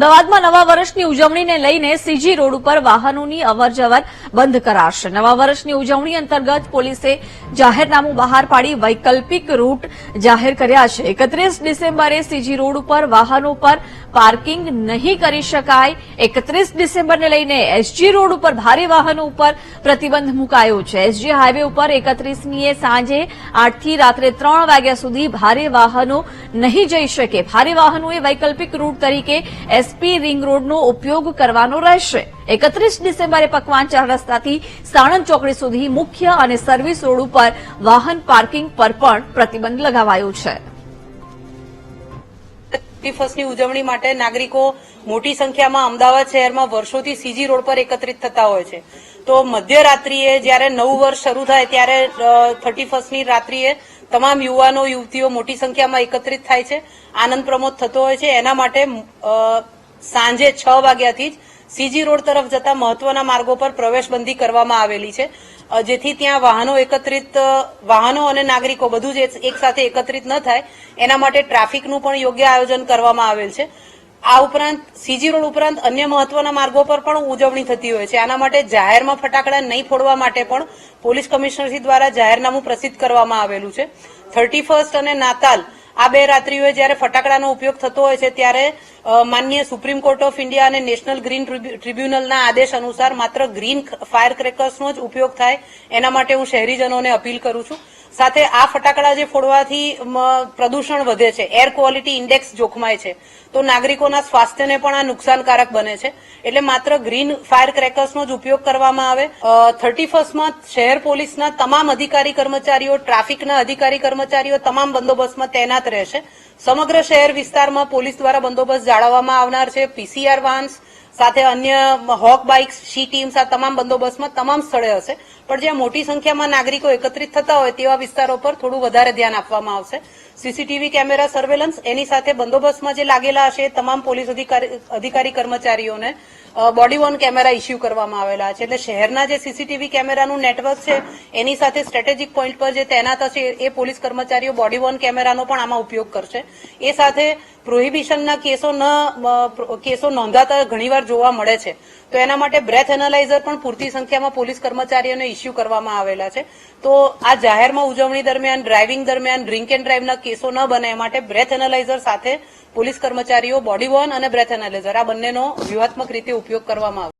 અમદાવાદમાં નવા વર્ષની ઉજવણીને લઈને સીજી રોડ ઉપર વાહનોની અવરજવર બંધ કરાશે। નવા વર્ષની ઉજવણી અંતર્ગત પોલીસે જાહેરનામું બહાર પાડી વૈકલ્પિક રૂટ જાહેર કર્યા છે। 31 ડિસેમ્બરે સીજી રોડ ઉપર વાહનો પર પાર્કિંગ નહીં કરી શકાય। 31 ડિસેમ્બરને લઈને એસજી રોડ ઉપર ભારે વાહનો ઉપર પ્રતિબંધ મુકાયો છે। એસજી હાઈવે ઉપર 31મીએ સાંજે 8 થી રાત્રે 3 વાગ્યા સુધી ભારે વાહનો નહીં જઈ શકે। ભારે વાહનોએ વૈકલ્પિક રૂટ તરીકે એસપી રિંગ રોડનો ઉપયોગ કરવાનો રહેશે। 31 ડિસેમ્બરે પકવાન 4 રસ્તાથી સાણંદ ચોકડી સુધી મુખ્ય અને સર્વિસ રોડ ઉપર વાહન પાર્કિંગ પર પણ પ્રતિબંધ લગાવાયો છે। 31ની ઉજવણી માટે નાગરિકો મોટી સંખ્યામાં અમદાવાદ શહેરમાં વર્ષોથી સીજી રોડ પર એકત્રિત થતા હોય છે। તો મધ્યરાત્રિએ જ્યારે નવું વર્ષ શરૂ થાય ત્યારે 31ની રાત્રિએ તમામ યુવાનો યુવતીઓ મોટી સંખ્યામાં એકત્રિત થાય છે, આનંદ પ્રમોદ થતો હોય છે। એના માટે સાંજે 6 વાગ્યાથી જ સીજી રોડ તરફ જતા મહત્વના માર્ગો પર પ્રવેશબંધી કરવામાં આવેલી છે, જેથી ત્યાં વાહનો અને નાગરિકો બધું જ એક સાથે એકત્રિત ન થાય એના માટે ટ્રાફિકનું પણ યોગ્ય આયોજન કરવામાં આવેલ છે। આ ઉપરાંત સીજી રોડ ઉપરાંત અન્ય મહત્વના માર્ગો પર પણ ઉજવણી થતી હોય છે। આના માટે જાહેરમાં ફટાકડા નહીં ફોડવા માટે પણ પોલીસ કમિશનરશ્રી દ્વારા જાહેરનામું પ્રસિદ્ધ કરવામાં આવેલું છે। 31 અને નાતાલ આ બે રાત્રિઓએ જ્યારે ફટાકડાનો ઉપયોગ થતો હોય છે ત્યારે માનનીય સુપ્રીમ કોર્ટ ઓફ ઇન્ડિયા અને નેશનલ ગ્રીન ટ્રિબ્યુનલના આદેશ અનુસાર માત્ર ગ્રીન ફાયર ક્રેકર્સનો જ ઉપયોગ થાય એના માટે હું શહેરીજનોને અપીલ કરું છું। સાથે આ ફટાકડા જે ફોડવાથી પ્રદૂષણ વધે છે, એર ક્વોલિટી ઇન્ડેક્સ જોખમાય છે, તો નાગરિકોના સ્વાસ્થ્યને પણ આ નુકસાનકારક બને છે। એટલે માત્ર ગ્રીન ફાયર ક્રેકર્સનો જ ઉપયોગ કરવામાં આવે। 31માં શહેર પોલીસના તમામ અધિકારી કર્મચારીઓ, ટ્રાફિકના અધિકારી કર્મચારીઓ તમામ બંદોબસ્તમાં તૈનાત રહેશે। સમગ્ર શહેર વિસ્તારમાં પોલીસ દ્વારા બંદોબસ્ત જાળવવામાં આવનાર છે। પીસીઆર વાહન સાથે અન્ય હોક બાઇક્સ, શી ટીમ્સ આ તમામ બંદોબસ્તમાં તમામ સ્થળે હશે, પણ જ્યાં મોટી સંખ્યામાં નાગરિકો એકત્રિત થતા હોય તેવા વિસ્તારો પર થોડું વધારે ધ્યાન આપવામાં આવશે। સીસીટીવી કેમેરા સર્વેલન્સ એની સાથે બંદોબસ્તમાં જે લાગેલા હશે તમામ પોલીસ અધિકારી કર્મચારીઓને બોડી વોર્ન કેમેરા ઇસ્યુ કરવામાં આવેલા છે। એટલે શહેરના જે સીસીટીવી કેમેરાનું નેટવર્ક છે એની સાથે સ્ટ્રેટેજિક પોઈન્ટ પર જે તૈનાત હશે એ પોલીસ કર્મચારીઓ બોડી વોર્ન કેમેરાનો પણ આમાં ઉપયોગ કરશે। એ સાથે પ્રોહિબિશનના કેસો નોંધાતા ઘણીવાર જોવા મળે છે, તો એના માટે બ્રેથ એનાલાઇઝર પણ પૂરતી સંખ્યામાં પોલીસ કર્મચારીઓને ઇસ્યુ કરવામાં આવેલા છે। તો આ જાહેરમાં ઉજવણી દરમિયાન, ડ્રાઇવિંગ દરમિયાન ડ્રિંક એન્ડ ડ્રાઇવના કેસો ન બને એ માટે બ્રેથ એનાલાઇઝર સાથે પોલીસ કર્મચારીઓ બોડી વોર્ન અને બ્રેથ એનાલાઇઝર આ બંનેનો વ્યૂહાત્મક રીતે ઉપયોગ કરવામાં આવે।